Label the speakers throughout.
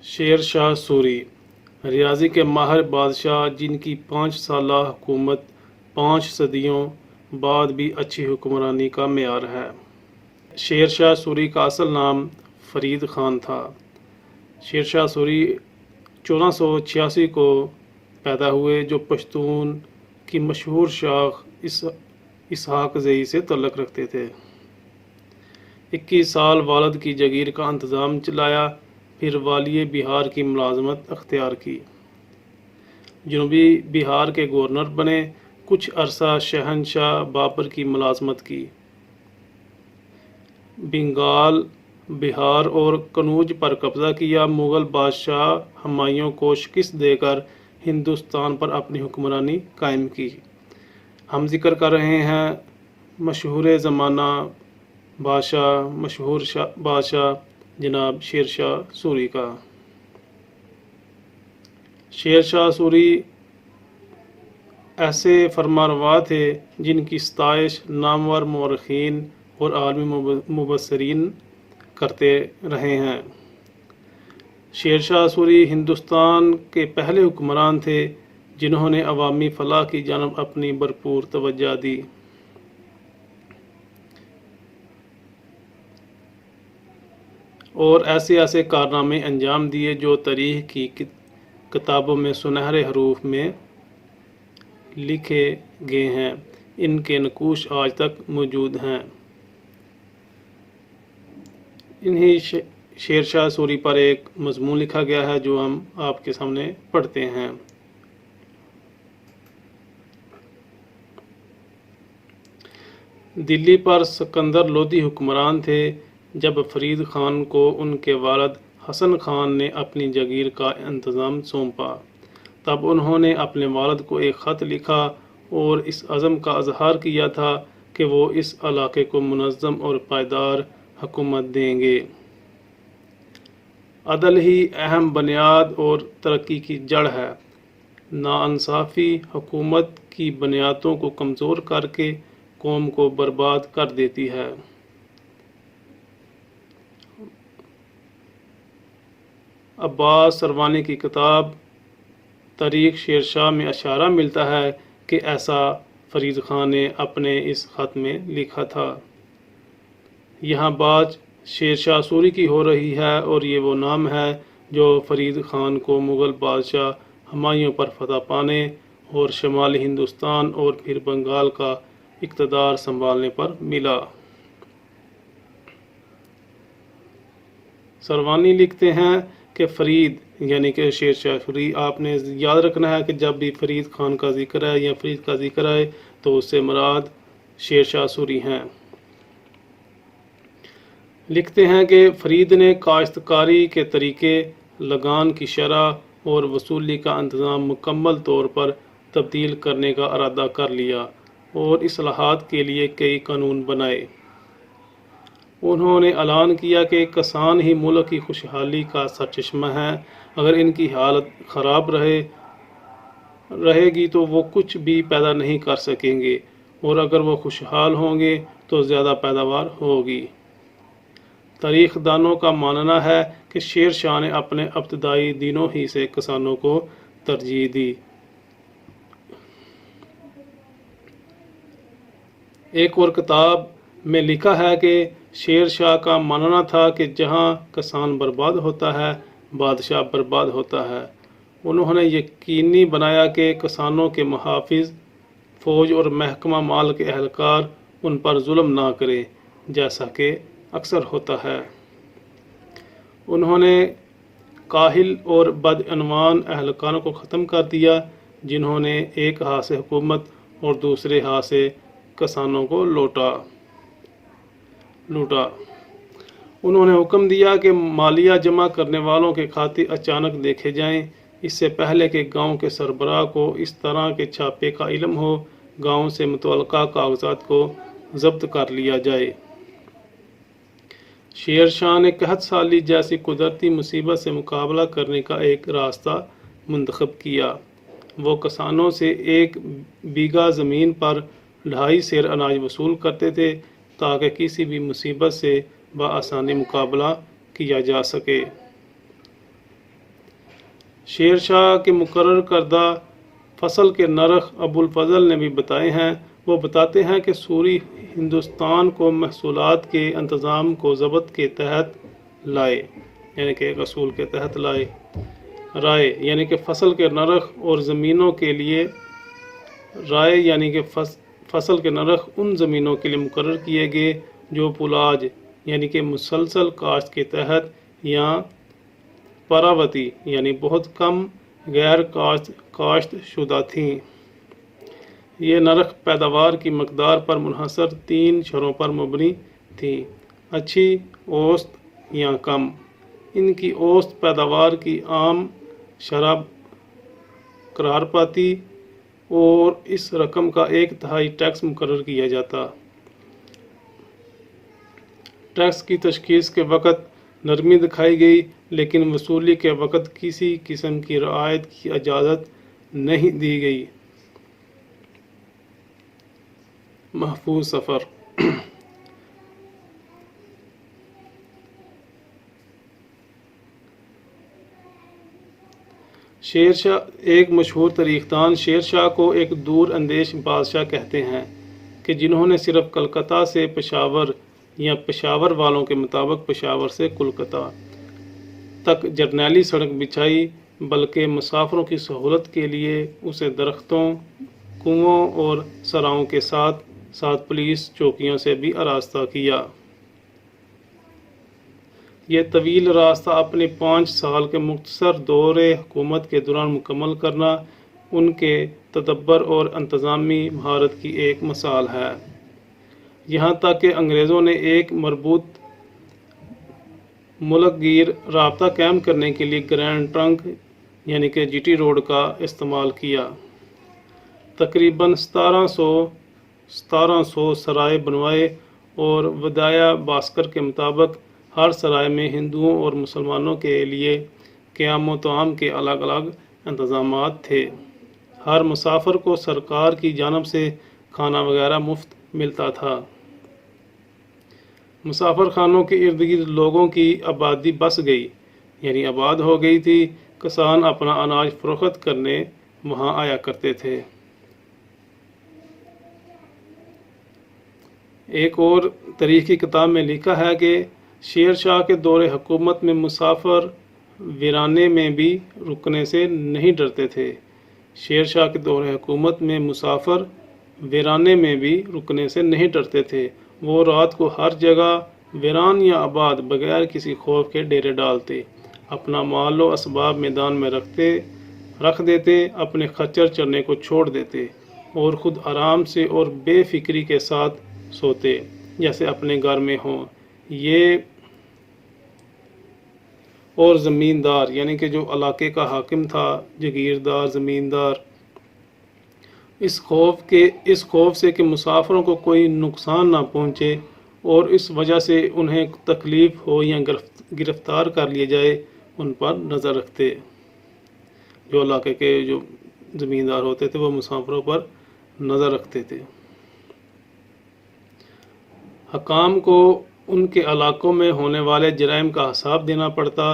Speaker 1: شیر شاہ سوری ریاضی کے ماہر بادشاہ جن کی 5 سالہ حکومت 5 صدیوں بعد بھی اچھی حکمرانی کا معیار ہے۔ شیر شاہ سوری کا اصل نام فرید خان تھا۔ شیر شاہ سوری 1486 کو پیدا ہوئے، جو پشتون کی مشہور شاخ اسحاق زئی سے تعلق رکھتے تھے۔ 21 سال والد کی جگیر کا انتظام چلایا، پھر والی بہار کی ملازمت اختیار کی۔ جنوبی بہار کے گورنر بنے، کچھ عرصہ شہنشاہ بابر کی ملازمت کی۔ بنگال، بہار اور کنوج پر قبضہ کیا۔ مغل بادشاہ ہمایوں کو شکست دے کر ہندوستان پر اپنی حکمرانی قائم کی۔ ہم ذکر کر رہے ہیں مشہور زمانہ بادشاہ جناب شیر شاہ سوری کا۔ شیر شاہ سوری ایسے فرمانروا تھے جن کی ستائش نامور مورخین اور عالمی مبصرین کرتے رہے ہیں۔ شیر شاہ سوری ہندوستان کے پہلے حکمران تھے جنہوں نے عوامی فلاح کی جانب اپنی بھرپور توجہ دی۔ اور ایسے کارنامے انجام دیے جو تاریخ کی کتابوں میں سنہرے حروف میں لکھے گئے ہیں۔ ان کے نقوش آج تک موجود ہیں۔ انہی شیر شاہ سوری پر ایک مضمون لکھا گیا ہے جو ہم آپ کے سامنے پڑھتے ہیں۔ دلی پر سکندر لودھی حکمران تھے۔ جب فرید خان کو ان کے والد حسن خان نے اپنی جگیر کا انتظام سونپا، تب انہوں نے اپنے والد کو ایک خط لکھا اور اس عزم کا اظہار کیا تھا کہ وہ اس علاقے کو منظم اور پائیدار حکومت دیں گے۔ عدل ہی اہم بنیاد اور ترقی کی جڑ ہے۔ ناانصافی حکومت کی بنیادوں کو کمزور کر کے قوم کو برباد کر دیتی ہے۔ عباس سروانی کی کتاب تاریخ شیر شاہ میں اشارہ ملتا ہے کہ ایسا فرید خان نے اپنے اس خط میں لکھا تھا۔ یہاں بات شیر شاہ سوری کی ہو رہی ہے اور یہ وہ نام ہے جو فرید خان کو مغل بادشاہ ہمایوں پر فتح پانے اور شمالی ہندوستان اور پھر بنگال کا اقتدار سنبھالنے پر ملا۔ سروانی لکھتے ہیں کہ فرید یعنی کہ شیر شاہ سوری، آپ نے یاد رکھنا ہے کہ جب بھی فرید خان کا ذکر ہے یا فرید کا ذکر ہے تو اس سے مراد شیر شاہ سوری ہیں۔ لکھتے ہیں کہ فرید نے کاشتکاری کے طریقے، لگان کی شرح اور وصولی کا انتظام مکمل طور پر تبدیل کرنے کا ارادہ کر لیا اور اصلاحات کے لیے کئی قانون بنائے۔ انہوں نے اعلان کیا کہ کسان ہی ملک کی خوشحالی کا سرچشمہ ہیں۔ اگر ان کی حالت خراب رہے گی تو وہ کچھ بھی پیدا نہیں کر سکیں گے، اور اگر وہ خوشحال ہوں گے تو زیادہ پیداوار ہوگی۔ تاریخ دانوں کا ماننا ہے کہ شیر شاہ نے اپنے ابتدائی دنوں ہی سے کسانوں کو ترجیح دی۔ ایک اور کتاب میں لکھا ہے کہ شیر شاہ کا ماننا تھا کہ جہاں کسان برباد ہوتا ہے، بادشاہ برباد ہوتا ہے۔ انہوں نے یقینی بنایا کہ کسانوں کے محافظ، فوج اور محکمہ مال کے اہلکار ان پر ظلم نہ کریں، جیسا کہ اکثر ہوتا ہے۔ انہوں نے کاہل اور بدعنوان اہلکاروں کو ختم کر دیا، جنہوں نے ایک ہاتھ سے حکومت اور دوسرے ہاتھ سے کسانوں کو لوٹا۔ انہوں نے حکم دیا کہ مالیہ جمع کرنے والوں کے کھاتے اچانک دیکھے جائیں، اس سے پہلے کہ گاؤں کے سربراہ کو اس طرح کے چھاپے کا علم ہو، گاؤں سے متعلقہ کاغذات کو ضبط کر لیا جائے۔ شیر شاہ نے قحط سالی جیسی قدرتی مصیبت سے مقابلہ کرنے کا ایک راستہ منتخب کیا۔ وہ کسانوں سے 1 بیگھہ زمین پر 2.5 سیر اناج وصول کرتے تھے تاکہ کسی بھی مصیبت سے بآسانی مقابلہ کیا جا سکے۔ شیر شاہ کے مقرر کردہ فصل کے نرخ ابوالفضل نے بھی بتائے ہیں۔ وہ بتاتے ہیں کہ سوری ہندوستان کو محصولات کے انتظام کو ضبط کے تحت لائے، یعنی کہ ایک اصول کے تحت رائے یعنی کہ فصل کے نرخ اور زمینوں کے لیے رائے یعنی کہ فصل کے نرخ ان زمینوں کے لیے مقرر کیے گئے جو پولاج یعنی کہ مسلسل کاشت کے تحت یا پراوتی یعنی بہت کم غیر کاشت شدہ تھیں۔ یہ نرخ پیداوار کی مقدار پر منحصر 3 شرحوں پر مبنی تھی: اچھی، اوسط یا کم۔ ان کی اوسط پیداوار کی عام شرح قرار پاتی اور اس رقم کا 1/3 ٹیکس مقرر کیا جاتا۔ ٹیکس کی تشخیص کے وقت نرمی دکھائی گئی، لیکن وصولی کے وقت کسی قسم کی رعایت کی اجازت نہیں دی گئی۔ محفوظ سفر۔ شیر شاہ ایک مشہور تاریخ دان شیر شاہ کو ایک دور اندیش بادشاہ کہتے ہیں کہ جنہوں نے صرف کلکتہ سے پشاور یا پشاور والوں کے مطابق پشاور سے کلکتہ تک جرنیلی سڑک بچھائی، بلکہ مسافروں کی سہولت کے لیے اسے درختوں، کنووں اور سراؤں کے ساتھ ساتھ پولیس چوکیوں سے بھی آراستہ کیا۔ یہ طویل راستہ اپنے 5 سال کے مختصر دور حکومت کے دوران مکمل کرنا ان کے تدبر اور انتظامی مہارت کی ایک مثال ہے۔ یہاں تک کہ انگریزوں نے ایک مربوط ملک گیر رابطہ قائم کرنے کے لیے گرینڈ ٹرنک یعنی کہ جی ٹی روڈ کا استعمال کیا۔ تقریباً 1700 سرائے بنوائے اور ودایا بھاسکر کے مطابق ہر سرائے میں ہندوؤں اور مسلمانوں کے لیے قیام و طعام کے الگ الگ انتظامات تھے۔ ہر مسافر کو سرکار کی جانب سے کھانا وغیرہ مفت ملتا تھا۔ مسافر خانوں کے ارد گرد لوگوں کی آبادی بس گئی، یعنی آباد ہو گئی تھی۔ کسان اپنا اناج فروخت کرنے وہاں آیا کرتے تھے۔ ایک اور تاریخ کی کتاب میں لکھا ہے کہ شیر شاہ کے دور حکومت میں مسافر ویرانے میں بھی رکنے سے نہیں ڈرتے تھے۔ شیر شاہ کے دور حکومت میں مسافر ویرانے میں بھی رکنے سے نہیں ڈرتے تھے۔ وہ رات کو ہر جگہ ویران یا آباد بغیر کسی خوف کے ڈیرے ڈالتے، اپنا مال و اسباب میدان میں رکھ دیتے، اپنے خچر چرنے کو چھوڑ دیتے اور خود آرام سے اور بے فکری کے ساتھ سوتے جیسے اپنے گھر میں ہوں۔ یہ اور زمیندار یعنی کہ جو علاقے کا حاکم تھا، جگیردار، زمیندار، اس خوف سے کہ مسافروں کو کوئی نقصان نہ پہنچے اور اس وجہ سے انہیں تکلیف ہو یا گرفتار کر لیا جائے، ان پر نظر رکھتے۔ جو علاقے کے جو زمیندار ہوتے تھے وہ مسافروں پر نظر رکھتے تھے۔ حکام کو ان کے علاقوں میں ہونے والے جرائم کا حساب دینا پڑتا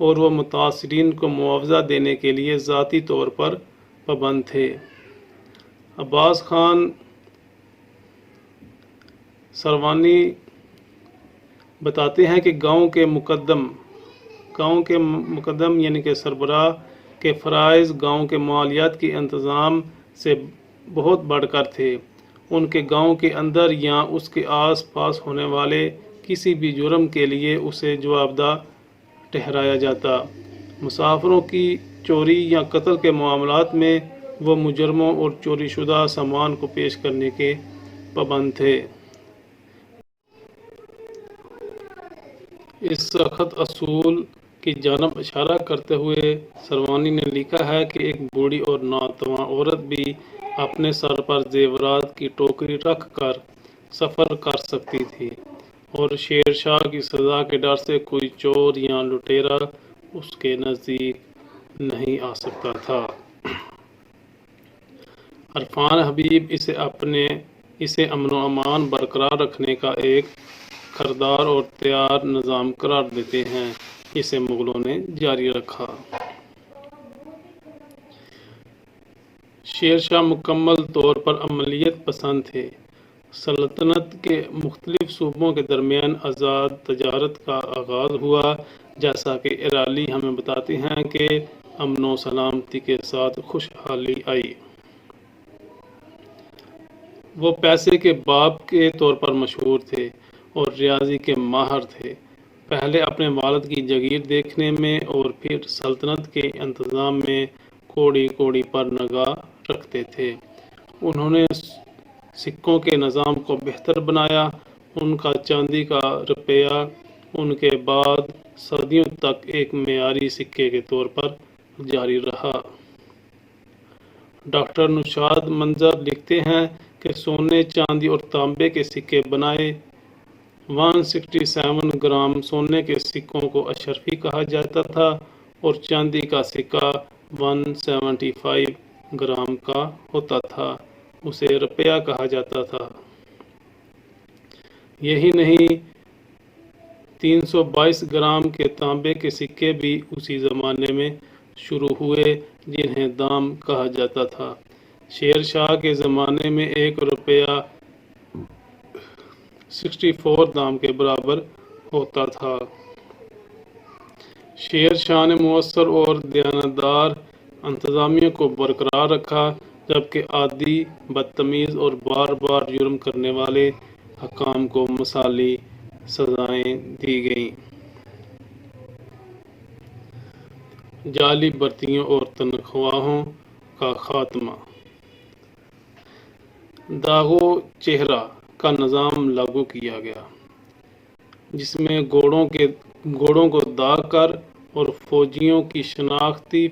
Speaker 1: اور وہ متاثرین کو معاوضہ دینے کے لیے ذاتی طور پر پابند تھے۔ عباس خان سروانی بتاتے ہیں کہ گاؤں کے مقدم یعنی کہ سربراہ کے فرائض گاؤں کے مالیات کے انتظام سے بہت بڑھ کر تھے۔ ان کے گاؤں کے اندر یا اس کے آس پاس ہونے والے کسی بھی جرم کے لیے اسے جوابدہ ٹھہرایا جاتا۔ مسافروں کی چوری یا قتل کے معاملات میں وہ مجرموں اور چوری شدہ سامان کو پیش کرنے کے پابند تھے۔ اس سخت اصول کی جانب اشارہ کرتے ہوئے سروانی نے لکھا ہے کہ ایک بوڑھی اور ناتواں عورت بھی اپنے سر پر زیورات کی ٹوکری رکھ کر سفر کر سکتی تھی اور شیر شاہ کی سزا کے ڈر سے کوئی چور یا لٹیرا اس کے نزدیک نہیں آ سکتا تھا۔ عرفان حبیب اسے امن و امان برقرار رکھنے کا ایک خردار اور تیار نظام قرار دیتے ہیں، جسے مغلوں نے جاری رکھا۔ شیر شاہ مکمل طور پر عملیت پسند تھے۔ سلطنت کے مختلف صوبوں کے درمیان آزاد تجارت کا آغاز ہوا، جیسا کہ ارالی ہمیں بتاتے ہیں کہ امن و سلامتی کے ساتھ خوشحالی آئی۔ وہ پیسے کے باپ کے طور پر مشہور تھے اور ریاضی کے ماہر تھے۔ پہلے اپنے والد کی جاگیر دیکھنے میں اور پھر سلطنت کے انتظام میں کوڑی کوڑی پر نگاہ رکھتے تھے۔ انہوں نے سکوں کے نظام کو بہتر بنایا۔ ان کا چاندی کا روپیہ ان کے بعد صدیوں تک ایک معیاری سکے کے طور پر جاری رہا۔ ڈاکٹر نشاد منظر لکھتے ہیں کہ سونے، چاندی اور تانبے کے سکے بنائے۔ 167 گرام سونے کے سکوں کو اشرفی کہا جاتا تھا اور چاندی کا سکہ 175 گرام کا ہوتا تھا، اسے روپیہ کہا جاتا تھا۔ یہی نہیں، 322 گرام کے تانبے کے سکے بھی اسی زمانے میں شروع ہوئے، جنہیں دام کہا جاتا تھا۔ شیر شاہ کے زمانے میں ایک روپیہ 64 دام کے برابر ہوتا تھا۔ شیر شاہ نے مؤثر اور دیانتدار انتظامیہ کو برقرار رکھا، جبکہ عادی، بدتمیز اور بار بار جرم کرنے والے حکام کو مثالی سزائیں دی گئیں۔ جعلی بھرتیوں اور تنخواہوں کا خاتمہ۔ داغ و چہرہ کا نظام لاگو کیا گیا، جس میں گھوڑوں کو داغ کر اور فوجیوں کی شناختی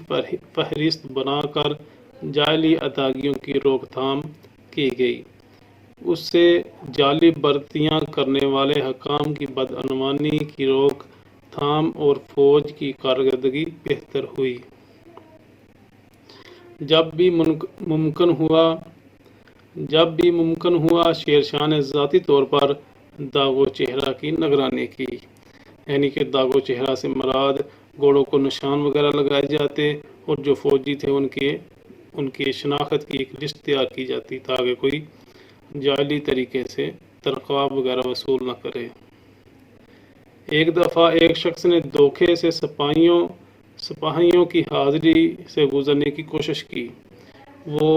Speaker 1: فہرست بنا کر جعلی ادائیگیوں کی روک تھام کی گئی۔ اس سے جعلی بھرتیاں کرنے والے حکام کی بدعنوانی کی روک تھام اور فوج کی کارکردگی بہتر ہوئی۔ جب بھی ممکن ہوا شیر شاہ نے ذاتی طور پر داغ و چہرہ کی نگرانی کی، یعنی کہ داغ و چہرہ سے مراد گھوڑوں کو نشان وغیرہ لگائے جاتے اور جو فوجی تھے ان کی شناخت کی ایک لسٹ تیار کی جاتی تاکہ کوئی جعلی طریقے سے تنخواہ وغیرہ وصول نہ کرے۔ ایک دفعہ ایک شخص نے دھوکے سے سپاہیوں کی حاضری سے گزرنے کی کوشش کی۔ وہ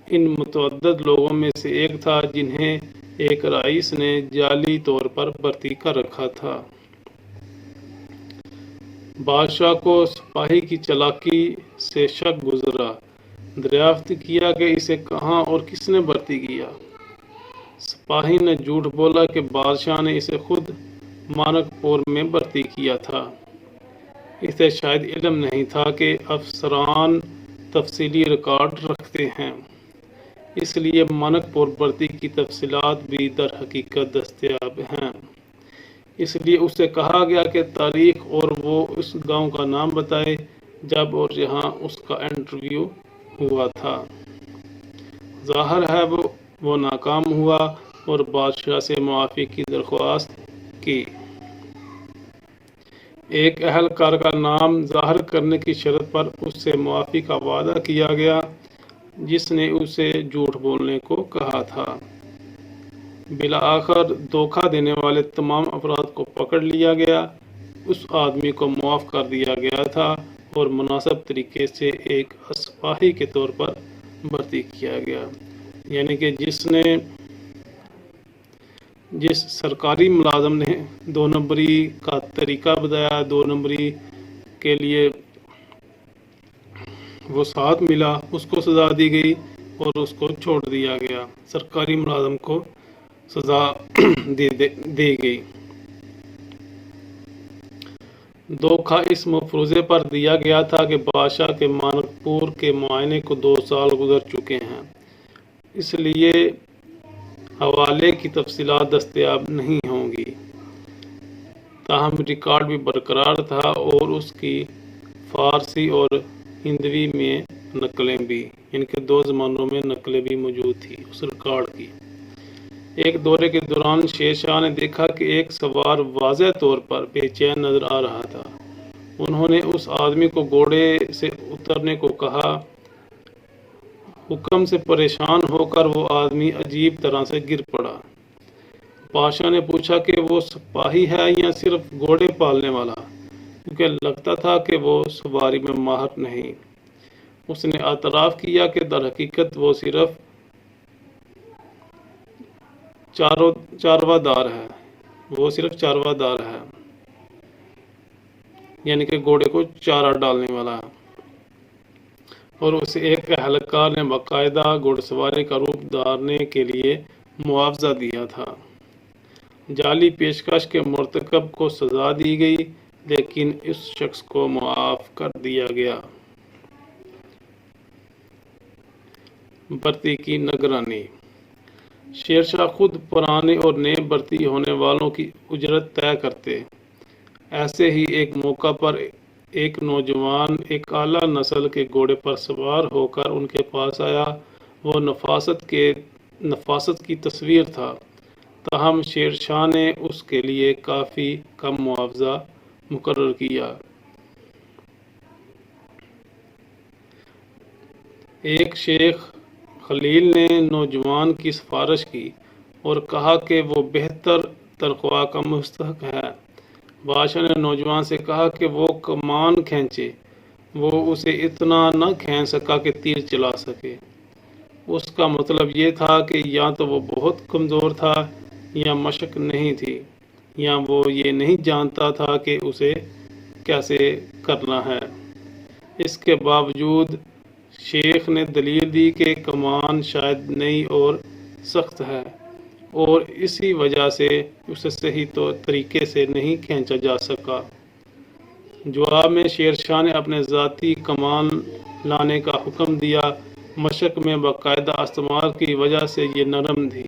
Speaker 1: ان متعدد لوگوں میں سے ایک تھا جنہیں ایک رئیس نے جعلی طور پر بھرتی کر رکھا تھا۔ بادشاہ کو سپاہی کی چالاکی سے شک گزرا، دریافت کیا کہ اسے کہاں اور کس نے بھرتی کیا۔ سپاہی نے جھوٹ بولا کہ بادشاہ نے اسے خود مانک پور میں بھرتی کیا تھا۔ اسے شاید علم نہیں تھا کہ افسران تفصیلی ریکارڈ رکھتے ہیں، اس لیے مانک پور بھرتی کی تفصیلات بھی در حقیقت دستیاب ہیں۔ اس لیے اسے کہا گیا کہ تاریخ اور وہ اس گاؤں کا نام بتائے جب اور جہاں اس کا انٹرویو ہوا تھا۔ ظاہر ہے وہ ناکام ہوا اور بادشاہ سے معافی کی درخواست کی۔ ایک اہلکار کا نام ظاہر کرنے کی شرط پر اس سے معافی کا وعدہ کیا گیا جس نے اسے جھوٹ بولنے کو کہا تھا۔ بالآخر دھوکہ دینے والے تمام افراد کو پکڑ لیا گیا۔ اس آدمی کو معاف کر دیا گیا تھا اور مناسب طریقے سے ایک سپاہی کے طور پر بھرتی کیا گیا، یعنی کہ جس سرکاری ملازم نے 2 نمبری کا طریقہ بتایا، 2 نمبری کے لیے وہ ساتھ ملا، اس کو سزا دی گئی اور اس کو چھوڑ دیا گیا۔ سرکاری ملازم کو سزا دی گئی۔ دھوکہ اس مفروضے پر دیا گیا تھا کہ بادشاہ کے مانک پور کے معائنے کو 2 سال گزر چکے ہیں، اس لیے حوالے کی تفصیلات دستیاب نہیں ہوں گی۔ تاہم ریکارڈ بھی برقرار تھا اور اس کی فارسی اور ہندوی میں نقلیں بھی، ان کے 2 زبانوں میں نقلیں بھی موجود تھی اس ریکارڈ کی۔ ایک دورے کے دوران شیر شاہ نے دیکھا کہ ایک سوار واضح طور پر بے چین نظر آ رہا تھا۔ انہوں نے اس آدمی کو گھوڑے سے اترنے کو کہا حکم سے پریشان ہو کر وہ آدمی عجیب طرح سے گر پڑا۔ بادشاہ نے پوچھا کہ وہ سپاہی ہے یا صرف گھوڑے پالنے والا، کیونکہ لگتا تھا کہ وہ سواری میں ماہر نہیں۔ اس نے اعتراف کیا کہ در حقیقت وہ صرف چارواں دار ہے، یعنی کہ گھوڑے کو چارہ ڈالنے والا ہے، اور اسے ایک اہلکار نے باقاعدہ گھوڑ سواری کا روپ دھارنے کے لیے معاوضہ دیا تھا۔ جعلی پیشکش کے مرتکب کو سزا دی گئی، لیکن اس شخص کو معاف کر دیا گیا۔ بھرتی کی نگرانی۔ شیر شاہ خود پرانے اور نئے بھرتی ہونے والوں کی اجرت طے کرتے۔ ایسے ہی ایک موقع پر ایک نوجوان ایک اعلیٰ نسل کے گھوڑے پر سوار ہو کر ان کے پاس آیا۔ وہ نفاست کی تصویر تھا، تاہم شیر شاہ نے اس کے لیے کافی کم معاوضہ مقرر کیا۔ ایک شیخ خلیل نے نوجوان کی سفارش کی اور کہا کہ وہ بہتر تنخواہ کا مستحق ہے۔ بادشاہ نے نوجوان سے کہا کہ وہ کمان کھینچے۔ وہ اسے اتنا نہ کھینچ سکا کہ تیر چلا سکے۔ اس کا مطلب یہ تھا کہ یا تو وہ بہت کمزور تھا، یا مشق نہیں تھی، یا وہ یہ نہیں جانتا تھا کہ اسے کیسے کرنا ہے۔ اس کے باوجود شیخ نے دلیل دی کہ کمان شاید نئی اور سخت ہے، اور اسی وجہ سے اسے صحیح طریقے سے نہیں کھینچا جا سکا۔ جواب میں شیر شاہ نے اپنے ذاتی کمان لانے کا حکم دیا۔ مشق میں باقاعدہ استعمال کی وجہ سے یہ نرم تھی،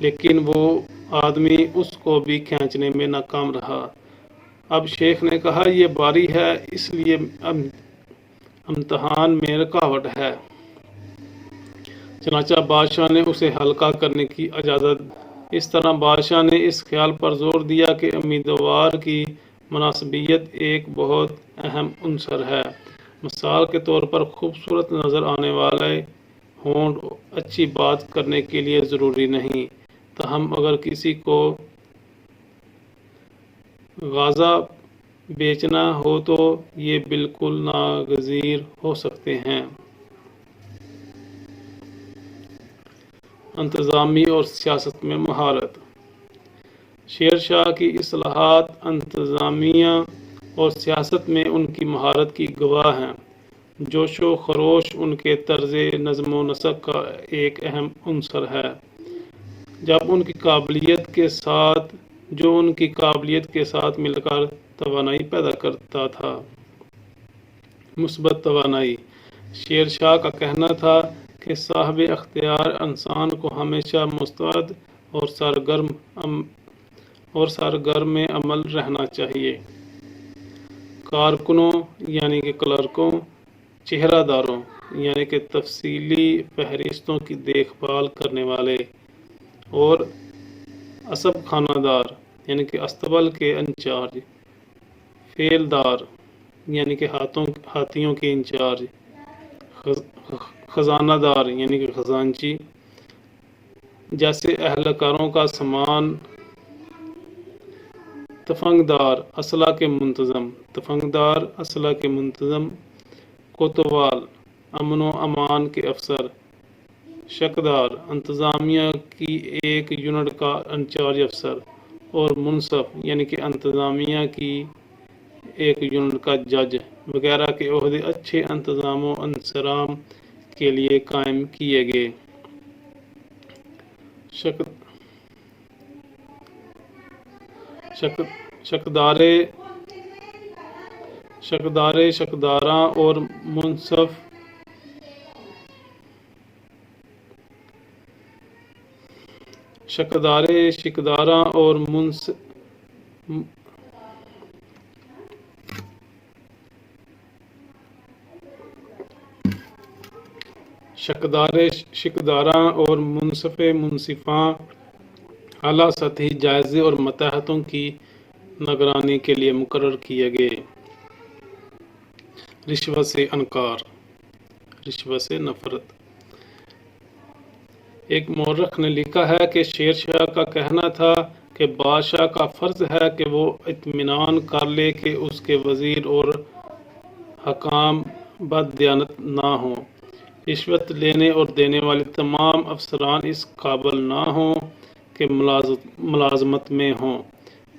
Speaker 1: لیکن وہ آدمی اس کو بھی کھینچنے میں ناکام رہا۔ اب شیخ نے کہا، یہ باری ہے، اس لیے امتحان میں رکاوٹ ہے۔ چنانچہ بادشاہ نے اسے ہلکا کرنے کی اجازت۔ اس طرح بادشاہ نے اس خیال پر زور دیا کہ امیدوار کی مناسبیت ایک بہت اہم عنصر ہے۔ مثال کے طور پر خوبصورت نظر آنے والے ہونٹ اچھی بات کرنے کے لیے ضروری نہیں، تاہم اگر کسی کو غذا بیچنا ہو تو یہ بالکل ناگزیر ہو سکتے ہیں۔ انتظامی اور سیاست میں مہارت۔ شیر شاہ کی اصلاحات انتظامیہ اور سیاست میں ان کی مہارت کی گواہ ہیں۔ جوش و خروش ان کے طرز نظم و نسق کا ایک اہم عنصر ہے، جو ان کی قابلیت کے ساتھ مل کر توانائی پیدا کرتا تھا۔ مثبت توانائی۔ شیر شاہ کا کہنا تھا کہ صاحب اختیار انسان کو ہمیشہ مستعد اور سرگرم عمل رہنا چاہیے۔ کارکنوں یعنی کہ کلرکوں، چہرہ داروں یعنی کہ تفصیلی فہرستوں کی دیکھ بھال کرنے والے، اور اسب خانہ دار یعنی کہ استبل کے انچارج، فیل دار یعنی کہ ہاتھیوں کے انچارج، خزانہ دار یعنی کہ خزانچی جیسے اہلکاروں کا سامان، تفنگدار اسلحہ کے منتظم، کوتوال امن و امان کے افسر، شکدار انتظامیہ کی ایک یونٹ کا انچارج افسر، اور منصف یعنی کہ انتظامیہ کی ایک یونٹ کا جج وغیرہ کے عہدے اچھے انتظام و انصرام کے لیے قائم کیے گئے۔ شکداراں اور منصف شکداراں اور منصفاں اعلیٰ سطحی جائزے اور ماتحتوں کی نگرانی کے لیے مقرر کیے گئے۔ رشوت سے انکار، رشوت سے نفرت۔ ایک مورخ نے لکھا ہے کہ شیر شاہ کا کہنا تھا کہ بادشاہ کا فرض ہے کہ وہ اطمینان کر لے کہ اس کے وزیر اور حکام بد دیانت نہ ہوں، رشوت لینے اور دینے والے تمام افسران اس قابل نہ ہوں کہ ملازمت میں ہوں۔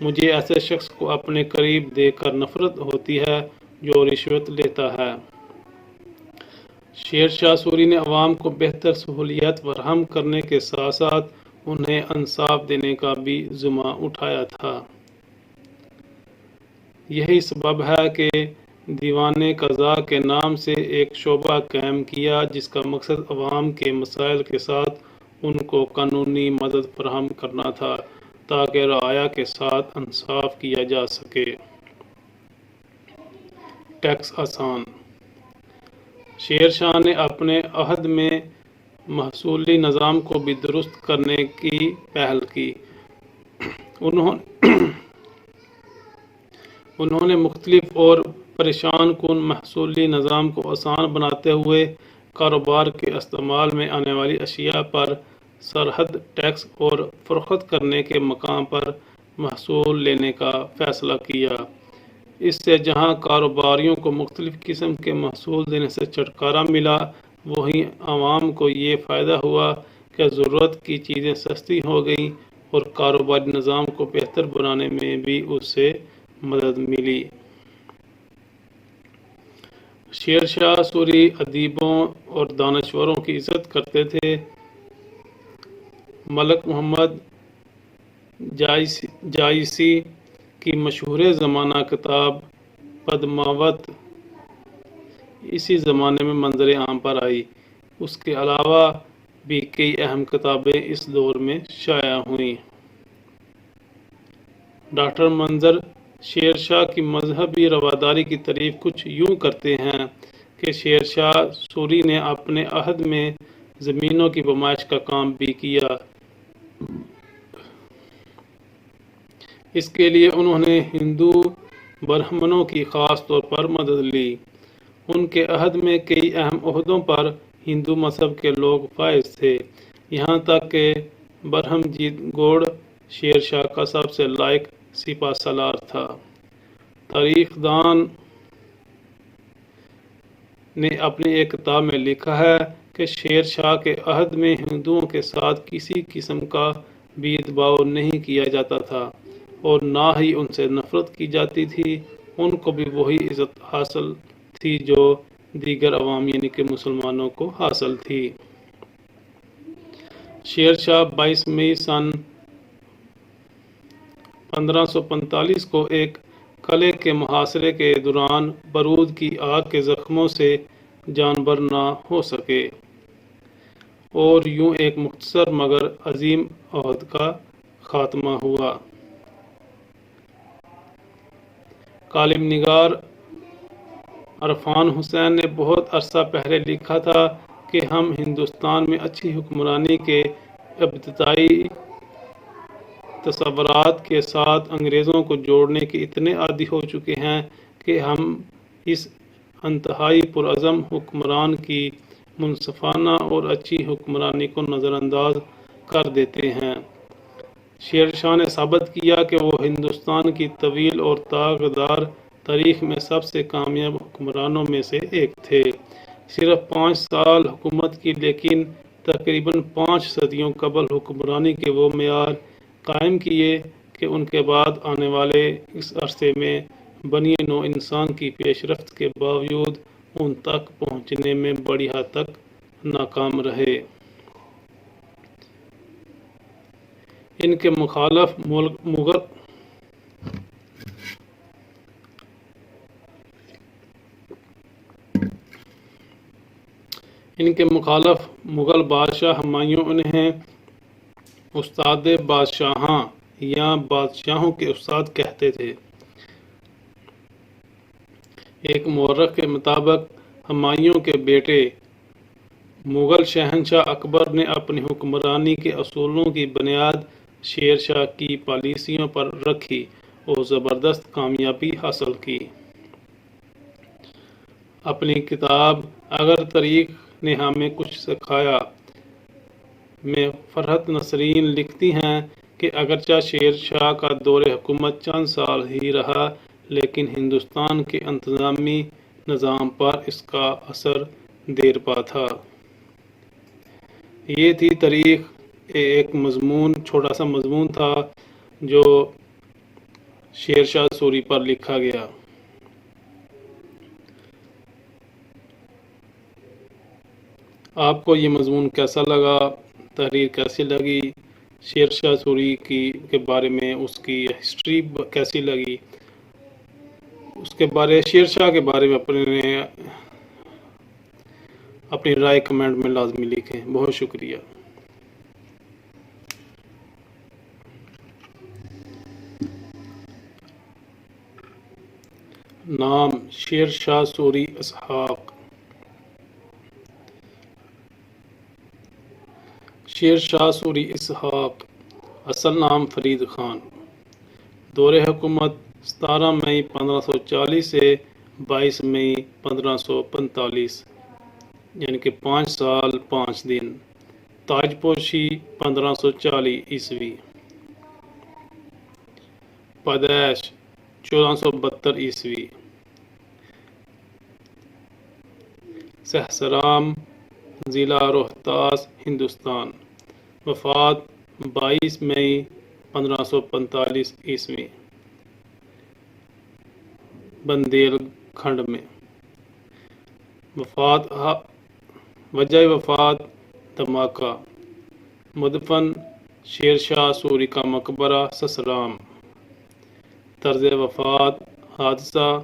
Speaker 1: مجھے ایسے شخص کو اپنے قریب دیکھ کر نفرت ہوتی ہے جو رشوت لیتا ہے۔ شیر شاہ سوری نے عوام کو بہتر سہولیات فراہم کرنے کے ساتھ ساتھ انہیں انصاف دینے کا بھی ذمہ اٹھایا تھا۔ یہی سبب ہے کہ دیوان قضاء کے نام سے ایک شعبہ قائم کیا جس کا مقصد عوام کے مسائل کے ساتھ ان کو قانونی مدد فراہم کرنا تھا تاکہ رعایا کے ساتھ انصاف کیا جا سکے۔ ٹیکس آسان۔ شیر شاہ نے اپنے عہد میں محصولی نظام کو بھی درست کرنے کی پہل کی۔ انہوں نے مختلف اور پریشان کن محصولی نظام کو آسان بناتے ہوئے کاروبار کے استعمال میں آنے والی اشیاء پر سرحد ٹیکس اور فروخت کرنے کے مقام پر محصول لینے کا فیصلہ کیا۔ اس سے جہاں کاروباریوں کو مختلف قسم کے محصول دینے سے چھٹکارا ملا، وہیں عوام کو یہ فائدہ ہوا کہ ضرورت کی چیزیں سستی ہو گئیں اور کاروباری نظام کو بہتر بنانے میں بھی اس سے مدد ملی۔ شیر شاہ سوری ادیبوں اور دانشوروں کی عزت کرتے تھے۔ ملک محمد جائسی کی مشہور زمانہ کتاب پدماوت اسی زمانے میں منظر عام پر آئی۔ اس کے علاوہ بھی کئی اہم کتابیں اس دور میں شائع ہوئیں۔ ڈاکٹر منظر شیر شاہ کی مذہبی رواداری کی تعریف کچھ یوں کرتے ہیں کہ شیر شاہ سوری نے اپنے عہد میں زمینوں کی پیمائش کا کام بھی کیا۔ اس کے لیے انہوں نے ہندو برہمنوں کی خاص طور پر مدد لی۔ ان کے عہد میں کئی اہم عہدوں پر ہندو مذہب کے لوگ فائز تھے، یہاں تک کہ برہم جیت گوڑ شیر شاہ کا سب سے لائق سپہ سالار تھا۔ تاریخ دان نے اپنی ایک کتاب میں لکھا ہے کہ شیر شاہ کے عہد میں ہندوؤں کے ساتھ کسی قسم کا بھید بھاؤ نہیں کیا جاتا تھا اور نہ ہی ان سے نفرت کی جاتی تھی۔ ان کو بھی وہی عزت حاصل تھی جو دیگر عوام یعنی کہ مسلمانوں کو حاصل تھی۔ شیر شاہ 22 مئی سن 1545 کو ایک قلعے کے محاصرے کے دوران بارود کی آگ کے زخموں سے جانبر نہ ہو سکے اور یوں ایک مختصر مگر عظیم عہد کا خاتمہ ہوا۔ کالم نگار عرفان حسین نے بہت عرصہ پہلے لکھا تھا کہ ہم ہندوستان میں اچھی حکمرانی کے ابتدائی تصورات کے ساتھ انگریزوں کو جوڑنے کے اتنے عادی ہو چکے ہیں کہ ہم اس انتہائی پرعزم حکمران کی منصفانہ اور اچھی حکمرانی کو نظر انداز کر دیتے ہیں۔ شیر شاہ نے ثابت کیا کہ وہ ہندوستان کی طویل اور تاغدار تاریخ میں سب سے کامیاب حکمرانوں میں سے ایک تھے۔ صرف 5 سال حکومت کی، لیکن تقریباً 5 صدیوں قبل حکمرانی کے وہ معیار قائم کیے کہ ان کے بعد آنے والے اس عرصے میں بنی نوع انسان کی پیش رفت کے باوجود ان تک پہنچنے میں بڑی حد تک ناکام رہے۔ ان کے مخالف مغل بادشاہ ہمایوں انہیں استاد بادشاہاں یا بادشاہوں کے استاد کہتے تھے۔ ایک مورخ کے مطابق ہمایوں کے بیٹے مغل شہنشاہ اکبر نے اپنی حکمرانی کے اصولوں کی بنیاد شیر شاہ کی پالیسیوں پر رکھی اور زبردست کامیابی حاصل کی۔ اپنی کتاب اگر تاریخ نے ہمیں کچھ سکھایا میں فرحت نسرین لکھتی ہیں کہ اگرچہ شیر شاہ کا دور حکومت چند سال ہی رہا، لیکن ہندوستان کے انتظامی نظام پر اس کا اثر دیر پا تھا۔ یہ تھی تاریخ، ایک مضمون، چھوٹا سا مضمون تھا جو شیر شاہ سوری پر لکھا گیا۔ آپ کو یہ مضمون کیسا لگا؟ تحریر کیسی لگی؟ شیر شاہ سوری کے بارے میں اس کی ہسٹری کیسی لگی؟ اس کے بارے شیر شاہ کے بارے میں اپنی رائے کمنٹ میں لازمی لکھیں۔ بہت شکریہ۔ نام: شیر شاہ سوری اسحاق۔ شیر شاہ سوری اسحاق، اصل نام فرید خان۔ دور حکومت 17 مئی 1540 سے 22 مئی 1545، یعنی کہ 5 سال 5 دن۔ تاج پوشی 1540 عیسوی۔ پیدائش 1472 عیسوی۔ سہسرام، ضلع روہتاس، ہندوستان۔ وفات 22 مئی 1545 عیسوی، بندیل کھنڈ میں۔ وجہ وفات دھماکہ۔ مدفن شیر شاہ سوری کا مقبرہ، سسرام۔ طرز وفات حادثہ